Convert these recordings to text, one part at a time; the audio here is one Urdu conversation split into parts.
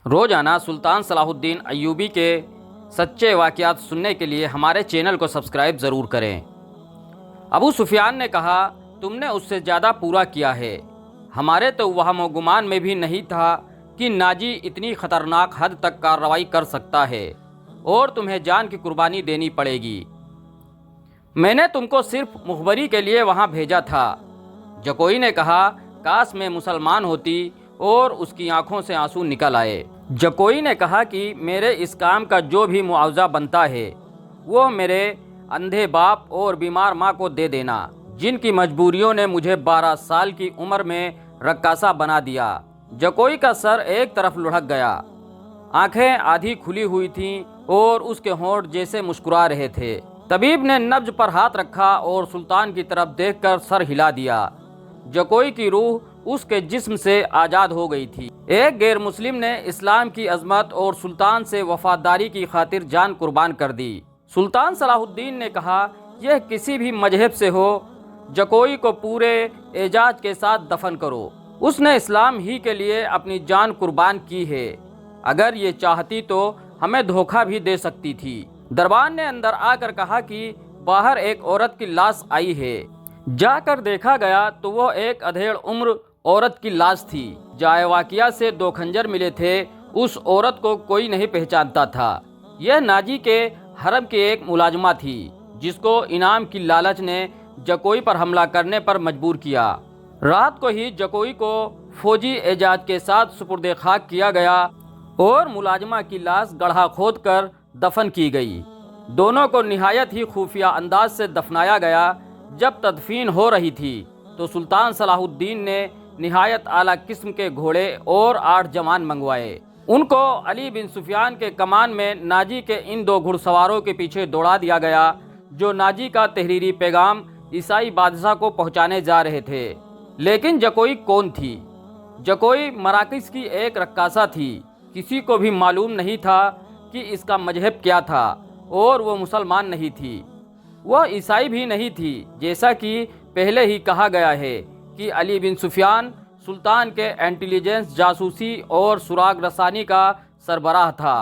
روزانہ سلطان صلاح الدین ایوبی کے سچے واقعات سننے کے لیے ہمارے چینل کو سبسکرائب ضرور کریں۔ ابو سفیان نے کہا، تم نے اس سے زیادہ پورا کیا ہے۔ ہمارے تو وہم و گمان میں بھی نہیں تھا کہ ناجی اتنی خطرناک حد تک کارروائی کر سکتا ہے اور تمہیں جان کی قربانی دینی پڑے گی۔ میں نے تم کو صرف مخبری کے لیے وہاں بھیجا تھا۔ جکوئی نے کہا، کاش میں مسلمان ہوتی اور اس کی آنکھوں سے آنسو نکل آئے۔ جکوئی نے کہا کہ میرے اس کام کا جو بھی معاوضہ بنتا ہے وہ میرے اندھے باپ اور بیمار ماں کو دے دینا، جن کی مجبوریوں نے مجھے 12 سال کی عمر میں رقاصہ بنا دیا۔ جکوئی کا سر ایک طرف لڑھک گیا، آنکھیں آدھی کھلی ہوئی تھیں اور اس کے ہونٹ جیسے مسکرا رہے تھے۔ طبیب نے نبض پر ہاتھ رکھا اور سلطان کی طرف دیکھ کر سر ہلا دیا۔ جکوئی کی روح اس کے جسم سے آزاد ہو گئی تھی۔ ایک غیر مسلم نے اسلام کی عظمت اور سلطان سے وفاداری کی خاطر جان قربان کر دی۔ سلطان صلاح الدین نے کہا، یہ کسی بھی مذہب سے ہو، جکوئی کو پورے اعزاز کے ساتھ دفن کرو۔ اس نے اسلام ہی کے لیے اپنی جان قربان کی ہے۔ اگر یہ چاہتی تو ہمیں دھوکہ بھی دے سکتی تھی۔ دربان نے اندر آ کر کہا کہ باہر ایک عورت کی لاش آئی ہے۔ جا کر دیکھا گیا تو وہ ایک ادھیڑ عمر عورت کی لاش تھی۔ جائے واقعہ سے 2 خنجر ملے تھے۔ اس عورت کو کوئی نہیں پہچانتا تھا۔ یہ ناجی کے حرم کی ایک ملازمہ تھی جس کو انعام کی لالچ نے جکوئی پر حملہ کرنے پر مجبور کیا۔ رات کو ہی جکوئی کو فوجی اعزاز کے ساتھ سپرد خاک کیا گیا اور ملازمہ کی لاش گڑھا کھود کر دفن کی گئی۔ دونوں کو نہایت ہی خفیہ انداز سے دفنایا گیا۔ جب تدفین ہو رہی تھی تو سلطان صلاح الدین نے نہایت اعلیٰ قسم کے گھوڑے اور 8 جوان منگوائے۔ ان کو علی بن سفیان کے کمان میں ناجی کے ان 2 گھڑ سواروں کے پیچھے دوڑا دیا گیا جو ناجی کا تحریری پیغام عیسائی بادشاہ کو پہنچانے جا رہے تھے۔ لیکن جکوئی کون تھی؟ جکوئی مراکش کی ایک رقاصہ تھی۔ کسی کو بھی معلوم نہیں تھا کہ اس کا مذہب کیا تھا اور وہ مسلمان نہیں تھی، وہ عیسائی بھی نہیں تھی، جیسا کہ پہلے ہی کہا گیا ہے کہ علی بن سفیان سلطان کے انٹیلیجنس، جاسوسی اور سراغ رسانی کا سربراہ تھا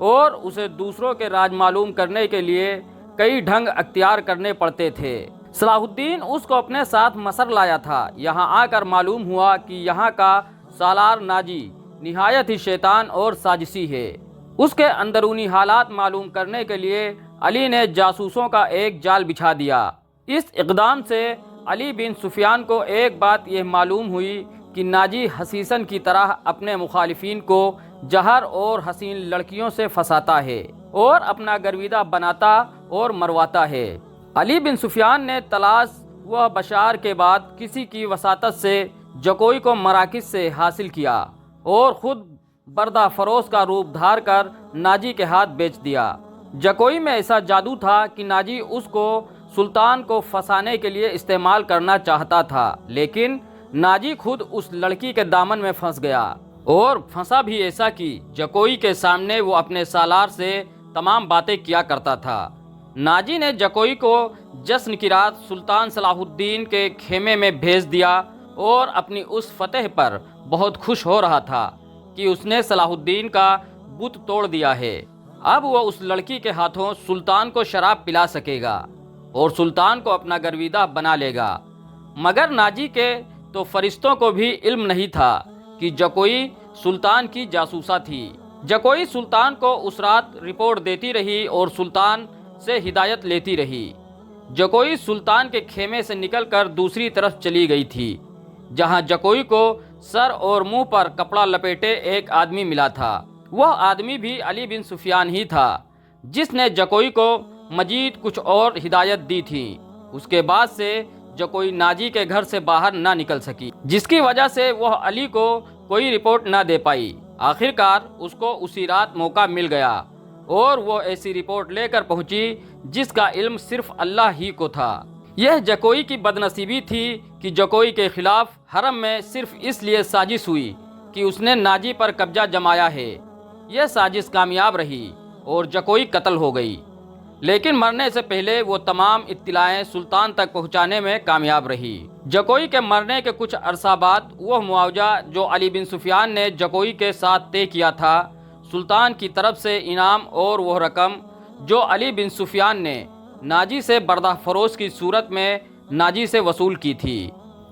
اور اسے دوسروں کے راز معلوم کرنے کے لیے کئی ڈھنگ اختیار کرنے پڑتے تھے۔ صلاح الدین اس کو اپنے ساتھ مصر لایا تھا۔ یہاں آ کر معلوم ہوا کہ یہاں کا سالار ناجی نہایت ہی شیطان اور سازشی ہے۔ اس کے اندرونی حالات معلوم کرنے کے لیے علی نے جاسوسوں کا ایک جال بچھا دیا۔ اس اقدام سے علی بن سفیان کو ایک بات یہ معلوم ہوئی کہ ناجی حسیسن کی طرح اپنے مخالفین کو جہر اور حسین لڑکیوں سے پھنساتا ہے اور اپنا گرویدہ بناتا اور مرواتا ہے۔ علی بن سفیان نے تلاش و بشار کے بعد کسی کی وساطت سے جکوئی کو مراکش سے حاصل کیا اور خود بردہ فروش کا روپ دھار کر ناجی کے ہاتھ بیچ دیا۔ جکوئی میں ایسا جادو تھا کہ ناجی اس کو سلطان کو پھنسانے کے لیے استعمال کرنا چاہتا تھا، لیکن ناجی خود اس لڑکی کے دامن میں پھنس گیا اور پھنسا بھی ایسا کہ جکوئی کے سامنے وہ اپنے سالار سے تمام باتیں کیا کرتا تھا۔ ناجی نے جکوئی کو جشن کی رات سلطان صلاح الدین کے خیمے میں بھیج دیا اور اپنی اس فتح پر بہت خوش ہو رہا تھا کہ اس نے صلاح الدین کا بت توڑ دیا ہے۔ اب وہ اس لڑکی کے ہاتھوں سلطان کو شراب پلا سکے گا اور سلطان کو اپنا گرویدہ بنا لے گا۔ مگر ناجی کے تو فرشتوں کو بھی علم نہیں تھا کہ جکوئی سلطان کی جاسوسہ تھی۔ جکوئی سلطان کو اس رات رپورٹ دیتی رہی اور سلطان سے ہدایت لیتی رہی۔ جکوئی سلطان کے خیمے سے نکل کر دوسری طرف چلی گئی تھی، جہاں جکوئی کو سر اور منہ پر کپڑا لپیٹے ایک آدمی ملا تھا۔ وہ آدمی بھی علی بن سفیان ہی تھا جس نے جکوئی کو مزید کچھ اور ہدایت دی تھی۔ اس کے بعد سے جکوئی ناجی کے گھر سے باہر نہ نکل سکی، جس کی وجہ سے وہ علی کو کوئی رپورٹ نہ دے پائی۔ آخرکار اس کو اسی رات موقع مل گیا اور وہ ایسی رپورٹ لے کر پہنچی جس کا علم صرف اللہ ہی کو تھا۔ یہ جکوئی کی بدنصیبی تھی کہ جکوئی کے خلاف حرم میں صرف اس لیے سازش ہوئی کہ اس نے ناجی پر قبضہ جمایا ہے۔ یہ سازش کامیاب رہی اور جکوئی قتل ہو گئی، لیکن مرنے سے پہلے وہ تمام اطلاعیں سلطان تک پہنچانے میں کامیاب رہی۔ جکوئی کے مرنے کے کچھ عرصہ بعد وہ معاوضہ جو علی بن سفیان نے جکوئی کے ساتھ طے کیا تھا، سلطان کی طرف سے انعام اور وہ رقم جو علی بن سفیان نے ناجی سے بردہ فروش کی صورت میں ناجی سے وصول کی تھی،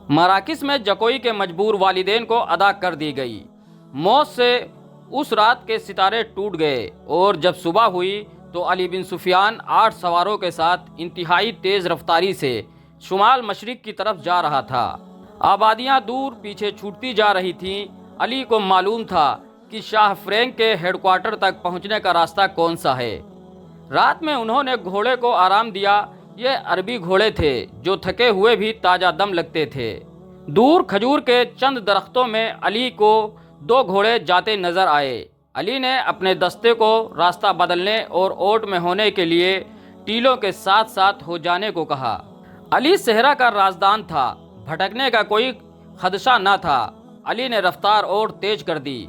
مراکز میں جکوئی کے مجبور والدین کو ادا کر دی گئی۔ موت سے اس رات کے ستارے ٹوٹ گئے اور جب صبح ہوئی تو علی بن سفیان 8 سواروں کے ساتھ انتہائی تیز رفتاری سے شمال مشرق کی طرف جا رہا تھا۔ آبادیاں دور پیچھے چھوٹتی جا رہی تھیں۔ علی کو معلوم تھا کہ شاہ فرینک کے ہیڈ کوارٹر تک پہنچنے کا راستہ کون سا ہے۔ رات میں انہوں نے گھوڑے کو آرام دیا۔ یہ عربی گھوڑے تھے جو تھکے ہوئے بھی تازہ دم لگتے تھے۔ دور کھجور کے چند درختوں میں علی کو 2 گھوڑے جاتے نظر آئے۔ علی نے اپنے دستے کو راستہ بدلنے اور اوٹ میں ہونے کے لیے ٹیلوں کے ساتھ ساتھ ہو جانے کو کہا۔ علی صحرا کا رازدان تھا، بھٹکنے کا کوئی خدشہ نہ تھا۔ علی نے رفتار اور تیز کر دی۔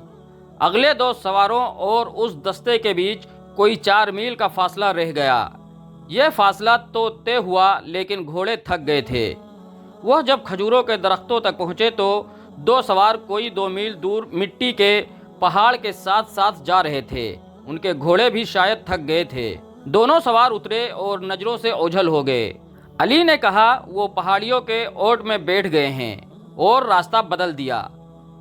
اگلے 2 سواروں اور اس دستے کے بیچ کوئی 4 میل کا فاصلہ رہ گیا۔ یہ فاصلہ تو طے ہوا لیکن گھوڑے تھک گئے تھے۔ وہ جب کھجوروں کے درختوں تک پہنچے تو 2 سوار کوئی 2 میل دور مٹی کے پہاڑ کے ساتھ ساتھ جا رہے تھے۔ ان کے گھوڑے بھی شاید تھک گئے تھے۔ دونوں سوار اترے اور نظروں سے اوجھل ہو گئے۔ علی نے کہا وہ پہاڑیوں کے اوٹ میں بیٹھ گئے ہیں اور راستہ بدل دیا۔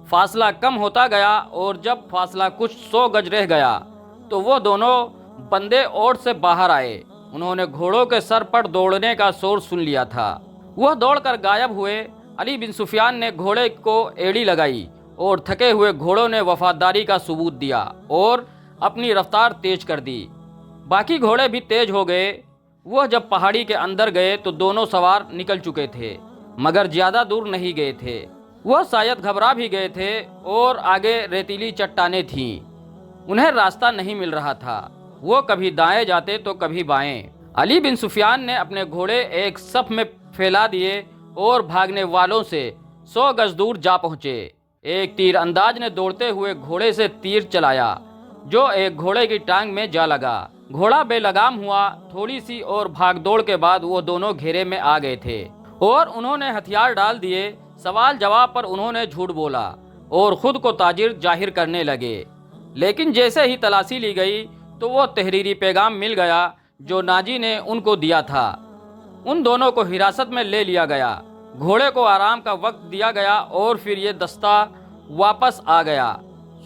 فاصلہ کم ہوتا گیا اور جب فاصلہ کچھ 100 گز رہ گیا تو وہ دونوں بندے اوٹ سے باہر آئے۔ انہوں نے گھوڑوں کے سر پر دوڑنے کا شور سن لیا تھا۔ وہ دوڑ کر غائب ہوئے۔ علی بن سفیان نے گھوڑے کو ایڑی لگائی اور تھکے ہوئے گھوڑوں نے وفاداری کا ثبوت دیا اور اپنی رفتار تیز کر دی۔ باقی گھوڑے بھی تیز ہو گئے۔ وہ جب پہاڑی کے اندر گئے تو دونوں سوار نکل چکے تھے مگر زیادہ دور نہیں گئے تھے۔ وہ شاید گھبرا بھی گئے تھے اور آگے ریتیلی چٹانیں تھیں۔ انہیں راستہ نہیں مل رہا تھا۔ وہ کبھی دائیں جاتے تو کبھی بائیں۔ علی بن سفیان نے اپنے گھوڑے ایک صف میں پھیلا دیے اور بھاگنے والوں سے 100 گز دور جا پہنچے۔ ایک تیر انداز نے دوڑتے ہوئے گھوڑے سے تیر چلایا جو ایک گھوڑے کی ٹانگ میں جا لگا۔ گھوڑا بے لگام ہوا۔ تھوڑی سی اور بھاگ دوڑ کے بعد وہ دونوں گھیرے میں آ گئے تھے اور انہوں نے ہتھیار ڈال دیے۔ سوال جواب پر انہوں نے جھوٹ بولا اور خود کو تاجر ظاہر کرنے لگے، لیکن جیسے ہی تلاشی لی گئی تو وہ تحریری پیغام مل گیا جو ناجی نے ان کو دیا تھا۔ ان دونوں کو حراست میں لے لیا گیا۔ گھوڑے کو آرام کا وقت دیا گیا اور پھر یہ دستہ واپس آ گیا۔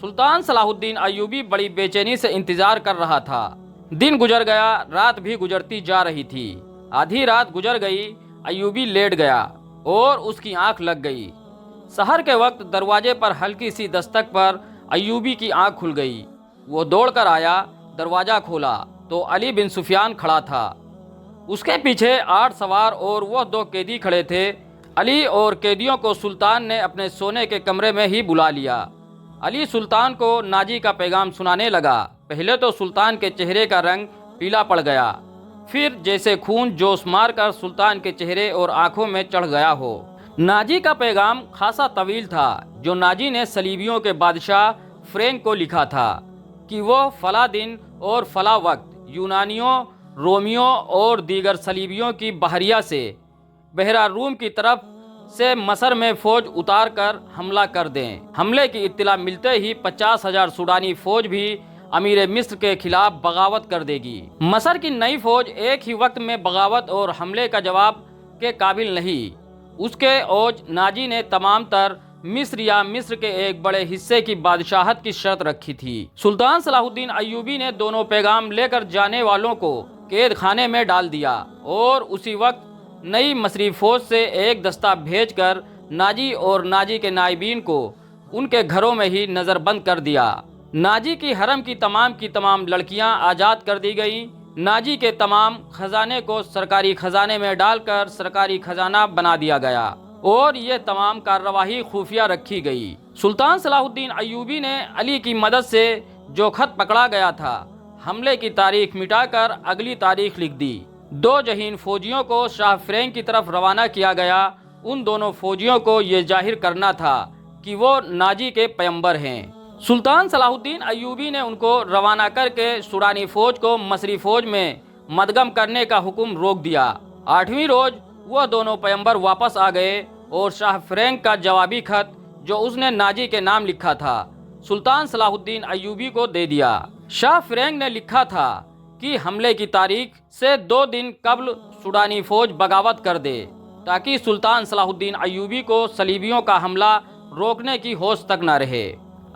سلطان صلاح الدین ایوبی بڑی بے چینی سے انتظار کر رہا تھا۔ دن گزر گیا، رات بھی گزرتی جا رہی تھی۔ آدھی رات گزر گئی، ایوبی لیٹ گیا اور اس کی آنکھ لگ گئی۔ سحر کے وقت دروازے پر ہلکی سی دستک پر ایوبی کی آنکھ کھل گئی۔ وہ دوڑ کر آیا، دروازہ کھولا تو علی بن سفیان کھڑا تھا۔ اس کے پیچھے 8 سوار اور وہ 2 قیدی کھڑے تھے۔ علی اور قیدیوں کو سلطان نے اپنے سونے کے کمرے میں ہی بلا لیا۔ علی سلطان کو ناجی کا پیغام سنانے لگا۔ پہلے تو سلطان کے چہرے کا رنگ پیلا پڑ گیا، پھر جیسے خون جوش مار کر سلطان کے چہرے اور آنکھوں میں چڑھ گیا ہو۔ ناجی کا پیغام خاصا طویل تھا جو ناجی نے صلیبیوں کے بادشاہ فرینک کو لکھا تھا کہ وہ فلاں دن اور فلاں وقت یونانیوں، رومیوں اور دیگر صلیبیوں کی بحریہ سے بحیرہ روم کی طرف سے مصر میں فوج اتار کر حملہ کر دیں۔ حملے کی اطلاع ملتے ہی 50,000 سوڈانی فوج بھی امیر مصر کے خلاف بغاوت کر دے گی۔ مصر کی نئی فوج ایک ہی وقت میں بغاوت اور حملے کا جواب کے قابل نہیں۔ اس کے اوج ناجی نے تمام تر مصر یا مصر کے ایک بڑے حصے کی بادشاہت کی شرط رکھی تھی۔ سلطان صلاح الدین ایوبی نے دونوں پیغام لے کر جانے والوں کو قید خانے میں ڈال دیا اور اسی وقت نئی مصری فوج سے ایک دستہ بھیج کر ناجی اور ناجی کے نائبین کو ان کے گھروں میں ہی نظر بند کر دیا۔ ناجی کی حرم کی تمام لڑکیاں آزاد کر دی گئیں۔ ناجی کے تمام خزانے کو سرکاری خزانے میں ڈال کر سرکاری خزانہ بنا دیا گیا اور یہ تمام کارروائی خفیہ رکھی گئی۔ سلطان صلاح الدین ایوبی نے علی کی مدد سے جو خط پکڑا گیا تھا، حملے کی تاریخ مٹا کر اگلی تاریخ لکھ دی۔ 2 جہین فوجیوں کو شاہ فرینک کی طرف روانہ کیا گیا۔ ان دونوں فوجیوں کو یہ ظاہر کرنا تھا کہ وہ ناجی کے پیغمبر ہیں۔ سلطان صلاح الدین ایوبی نے ان کو روانہ کر کے سوڈانی فوج کو مصری فوج میں مدغم کرنے کا حکم روک دیا۔ 8ویں روز وہ دونوں پیغمبر واپس آ گئے اور شاہ فرینک کا جوابی خط جو اس نے ناجی کے نام لکھا تھا سلطان صلاح الدین ایوبی کو دے دیا۔ شاہ فرینک نے لکھا تھا کہ حملے کی تاریخ سے 2 دن قبل سوڈانی فوج بغاوت کر دے تاکہ سلطان صلاح الدین ایوبی کو صلیبیوں کا حملہ روکنے کی ہوش تک نہ رہے۔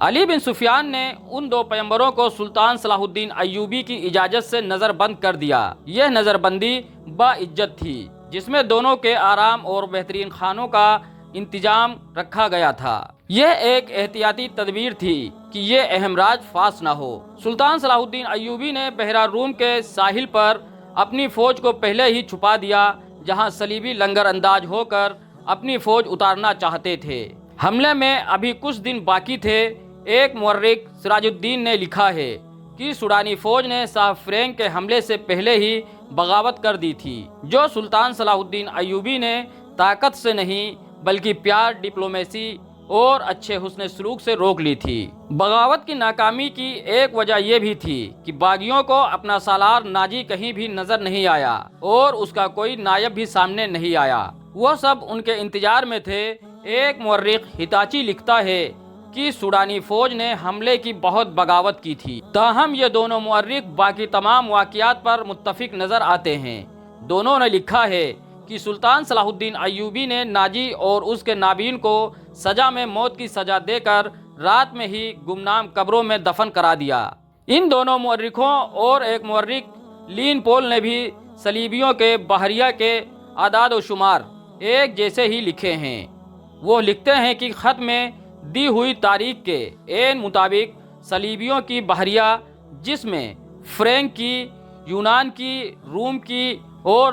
علی بن سفیان نے ان 2 پیغمبروں کو سلطان صلاح الدین ایوبی کی اجازت سے نظر بند کر دیا۔ یہ نظر بندی با عزت تھی جس میں دونوں کے آرام اور بہترین خانوں کا انتظام رکھا گیا تھا۔ یہ ایک احتیاطی تدبیر تھی کہ یہ اہم راز فاش نہ ہو۔ سلطان صلاح الدین ایوبی نے بحیرہ روم کے ساحل پر اپنی فوج کو پہلے ہی چھپا دیا جہاں صلیبی لنگر انداز ہو کر اپنی فوج اتارنا چاہتے تھے۔ حملے میں ابھی کچھ دن باقی تھے۔ ایک مورخ سراج الدین نے لکھا ہے کہ سوڈانی فوج نے شاہ فرینک کے حملے سے پہلے ہی بغاوت کر دی تھی جو سلطان صلاح الدین ایوبی نے طاقت سے نہیں بلکہ پیار، ڈپلومیسی اور اچھے حسن سلوک سے روک لی تھی۔ بغاوت کی ناکامی کی ایک وجہ یہ بھی تھی کہ باغیوں کو اپنا سالار ناجی کہیں بھی نظر نہیں آیا اور اس کا کوئی نائب بھی سامنے نہیں آیا۔ وہ سب ان کے انتظار میں تھے۔ ایک مورخ ہتاچی لکھتا ہے کہ سوڈانی فوج نے حملے کی بہت بغاوت کی تھی، تاہم یہ دونوں مورخ باقی تمام واقعات پر متفق نظر آتے ہیں۔ دونوں نے لکھا ہے کہ سلطان صلاح الدین ایوبی نے ناجی اور اس کے نابین کو سزا میں موت کی سزا دے کر رات میں ہی گمنام قبروں میں دفن کرا دیا۔ ان دونوں مورخوں اور ایک مورخ لین پول نے بھی صلیبیوں کے بحریہ کے اعداد و شمار ایک جیسے ہی لکھے ہیں۔ وہ لکھتے ہیں کہ خط میں دی ہوئی تاریخ کے عین مطابق صلیبیوں کی بحریہ جس میں فرینک کی، یونان کی، روم کی اور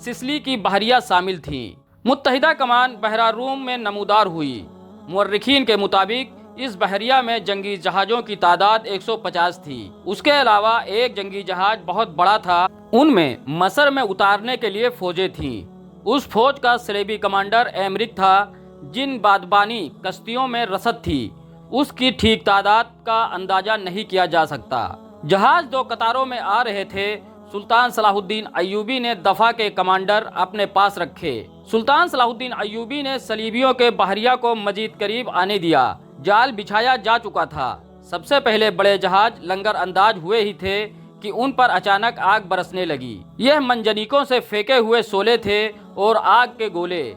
سسلی کی بحریہ شامل تھیں، متحدہ کمان بحیرہ روم میں نمودار ہوئی۔ مورخین کے مطابق اس بحریہ میں جنگی جہازوں کی تعداد 150 تھی۔ اس کے علاوہ ایک جنگی جہاز بہت بڑا تھا، ان میں مصر میں اتارنے کے لیے فوجیں تھیں۔ اس فوج کا صلیبی کمانڈر ایمرک تھا۔ جن بادبانی کشتیوں میں رسد تھی اس کی ٹھیک تعداد کا اندازہ نہیں کیا جا سکتا۔ جہاز 2 قطاروں میں آ رہے تھے۔ سلطان صلاح الدین ایوبی نے دفاع کے کمانڈر اپنے پاس رکھے۔ سلطان صلاح الدین ایوبی نے صلیبیوں کے بحریہ کو مزید قریب آنے دیا۔ جال بچھایا جا چکا تھا۔ سب سے پہلے بڑے جہاز لنگر انداز ہوئے ہی تھے کہ ان پر اچانک آگ برسنے لگی۔ یہ منجنیقوں سے پھینکے ہوئے شعلے تھے اور آگ کے گولے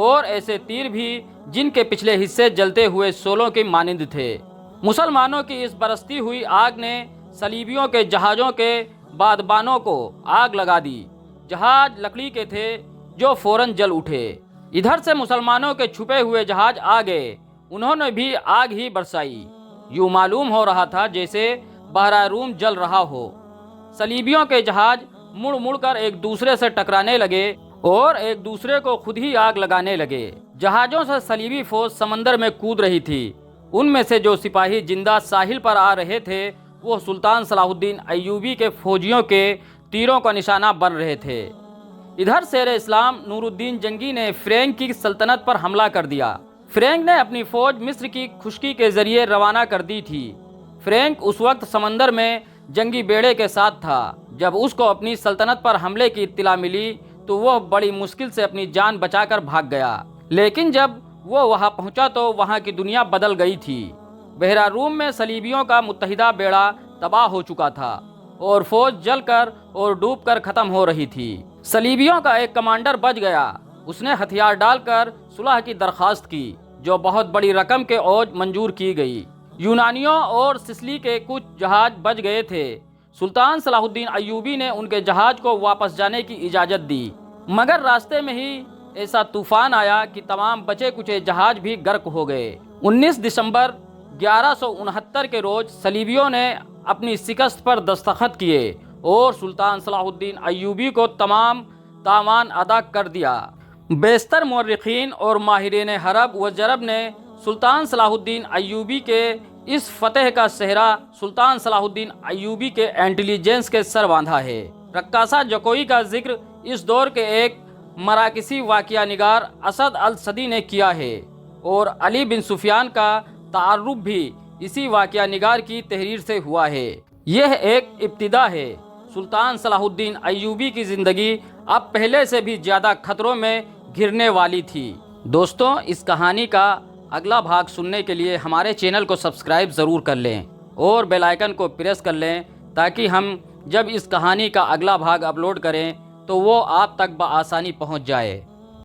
اور ایسے تیر بھی جن کے پچھلے حصے جلتے ہوئے شعلوں کے مانند تھے۔ مسلمانوں کی اس برستی ہوئی آگ نے صلیبیوں کے جہازوں کے بادبانوں کو آگ لگا دی۔ جہاز لکڑی کے تھے جو فوراً جل اٹھے۔ ادھر سے مسلمانوں کے چھپے ہوئے جہاز آ گئے، انہوں نے بھی آگ ہی برسائی۔ یوں معلوم ہو رہا تھا جیسے بحیرہ روم جل رہا ہو۔ صلیبیوں کے جہاز مڑ مڑ کر ایک دوسرے سے ٹکرانے لگے اور ایک دوسرے کو خود ہی آگ لگانے لگے۔ جہازوں سے صلیبی فوج سمندر میں کود رہی تھی۔ ان میں سے جو سپاہی زندہ ساحل پر آ رہے تھے وہ سلطان صلاح الدین ایوبی کے فوجیوں کے تیروں کا نشانہ بن رہے تھے۔ ادھر شیر اسلام نور الدین جنگی نے فرینک کی سلطنت پر حملہ کر دیا۔ فرینک نے اپنی فوج مصر کی خشکی کے ذریعے روانہ کر دی تھی۔ فرینک اس وقت سمندر میں جنگی بیڑے کے ساتھ تھا۔ جب اس کو اپنی سلطنت پر حملے کی اطلاع ملی تو وہ بڑی مشکل سے اپنی جان بچا کر بھاگ گیا، لیکن جب وہ وہاں پہنچا تو وہاں کی دنیا بدل گئی تھی۔ بحیرہ روم میں صلیبیوں کا متحدہ بیڑا تباہ ہو چکا تھا اور فوج جل کر اور ڈوب کر ختم ہو رہی تھی۔ صلیبیوں کا ایک کمانڈر بچ گیا۔ اس نے ہتھیار ڈال کر صلح کی درخواست کی جو بہت بڑی رقم کے عوض منظور کی گئی۔ یونانیوں اور سسلی کے کچھ جہاز بچ گئے تھے۔ سلطان صلاح الدین ایوبی نے ان کے جہاز کو واپس جانے کی اجازت دی، مگر راستے میں ہی ایسا طوفان آیا کہ تمام بچے کچے جہاز بھی غرق ہو گئے۔ 19 دسمبر 1169 کے روز صلیبیوں نے اپنی شکست پر دستخط کیے اور سلطان صلاح الدین ایوبی کو تمام تاوان ادا کر دیا۔ بیشتر مورخین اور ماہرین حرب و جرب نے سلطان صلاح الدین ایوبی کے اس فتح کا سہرا سلطان صلاح الدین ایوبی کے انٹیلیجنس کے سر باندھا ہے۔ رقاصہ جکوئی کا ذکر اس دور کے ایک مراکشی واقعہ نگار اسد السدی نے کیا ہے اور علی بن سفیان کا تعارف بھی اسی واقعہ نگار کی تحریر سے ہوا ہے۔ یہ ایک ابتدا ہے۔ سلطان صلاح الدین ایوبی کی زندگی اب پہلے سے بھی زیادہ خطروں میں گھرنے والی تھی۔ دوستوں، اس کہانی کا اگلا بھاگ سننے کے لیے ہمارے چینل کو سبسکرائب ضرور کر لیں اور بیل آئیکن کو پریس کر لیں تاکہ ہم جب اس کہانی کا اگلا بھاگ اپلوڈ کریں تو وہ آپ تک بآسانی پہنچ جائے۔